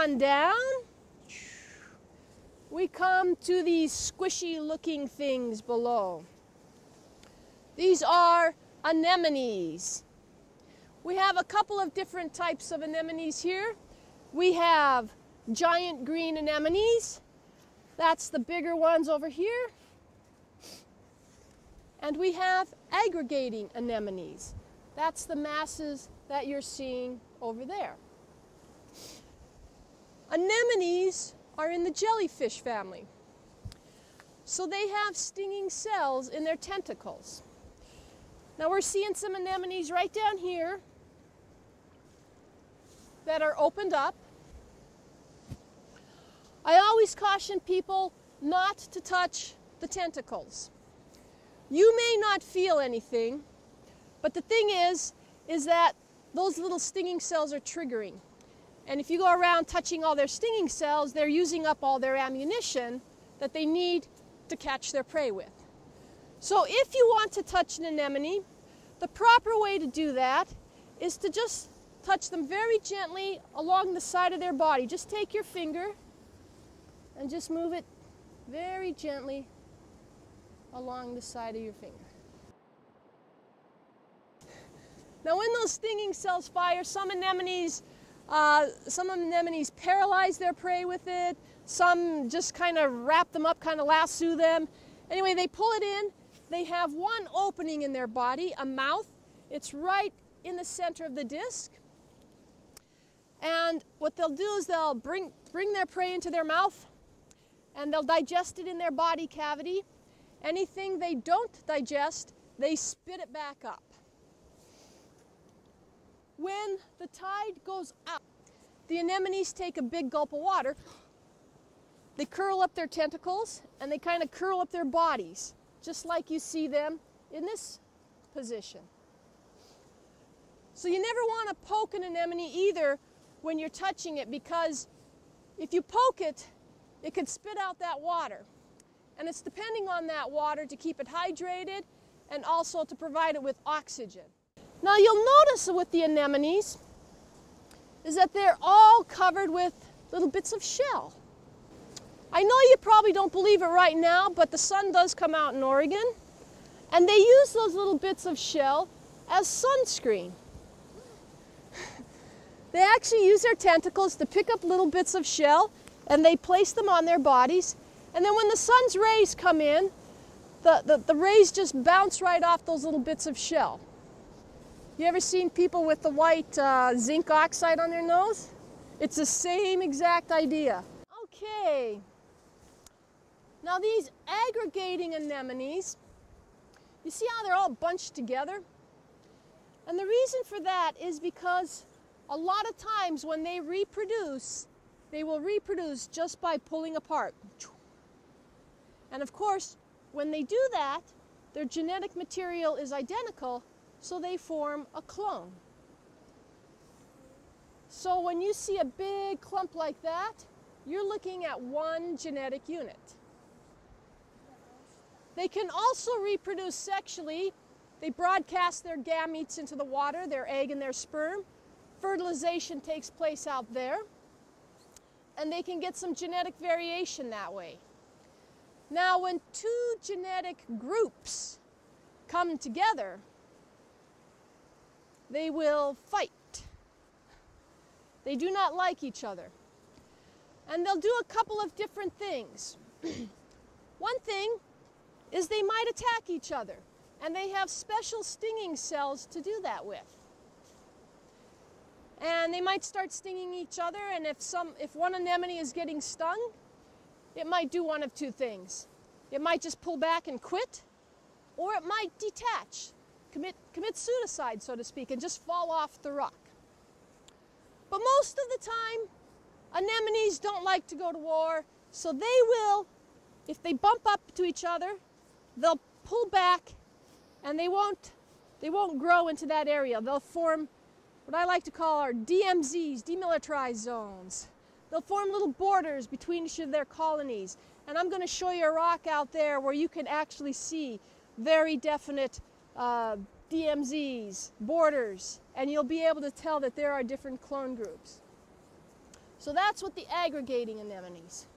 on down, we come to these squishy looking things below. These are anemones. We have a couple of different types of anemones here. We have giant green anemones. That's the bigger ones over here. And we have aggregating anemones. That's the masses that you're seeing over there. Anemones are in the jellyfish family. So they have stinging cells in their tentacles. Now we're seeing some anemones right down here that are opened up. I always caution people not to touch the tentacles. You may not feel anything, but the thing is that those little stinging cells are triggering. And if you go around touching all their stinging cells, they're using up all their ammunition that they need to catch their prey with. So if you want to touch an anemone, the proper way to do that is to just touch them very gently along the side of their body. Just take your finger and just move it very gently along the side of your finger. Now when those stinging cells fire, some anemones paralyze their prey with it, some just kind of wrap them up, kind of lasso them. Anyway, they pull it in. They have one opening in their body, a mouth. It's right in the center of the disc. And what they'll do is they'll bring their prey into their mouth, and they'll digest it in their body cavity. Anything they don't digest, they spit it back up. When the tide goes out, the anemones take a big gulp of water. They curl up their tentacles, and they kind of curl up their bodies, just like you see them in this position. So you never want to poke an anemone either when you're touching it, because if you poke it, it could spit out that water. And it's depending on that water to keep it hydrated and also to provide it with oxygen. Now you'll notice with the anemones is that they're all covered with little bits of shell. I know you probably don't believe it right now, but the sun does come out in Oregon, and they use those little bits of shell as sunscreen. They actually use their tentacles to pick up little bits of shell, and they place them on their bodies. And then when the sun's rays come in, the rays just bounce right off those little bits of shell. You ever seen people with the white zinc oxide on their nose? It's the same exact idea. Okay. Now these aggregating anemones, you see how they're all bunched together? And the reason for that is because a lot of times when they reproduce, they will reproduce just by pulling apart. And of course, when they do that, their genetic material is identical, so they form a clone. So when you see a big clump like that, you're looking at one genetic unit. They can also reproduce sexually. They broadcast their gametes into the water, their egg and their sperm. Fertilization takes place out there, and they can get some genetic variation that way. Now, when two genetic groups come together, they will fight. They do not like each other. And they'll do a couple of different things. One thing is they might attack each other, and they have special stinging cells to do that with. And they might start stinging each other, and if one anemone is getting stung, it might do one of two things. It might just pull back and quit, or it might detach, commit suicide, so to speak, and just fall off the rock. But most of the time, anemones don't like to go to war, so they will, if they bump up to each other, they'll pull back, and they won't grow into that area. They'll form what I like to call our DMZs, demilitarized zones. They'll form little borders between each of their colonies. And I'm going to show you a rock out there where you can actually see very definite DMZs, borders, and you'll be able to tell that there are different clone groups. So that's what the aggregating anemones.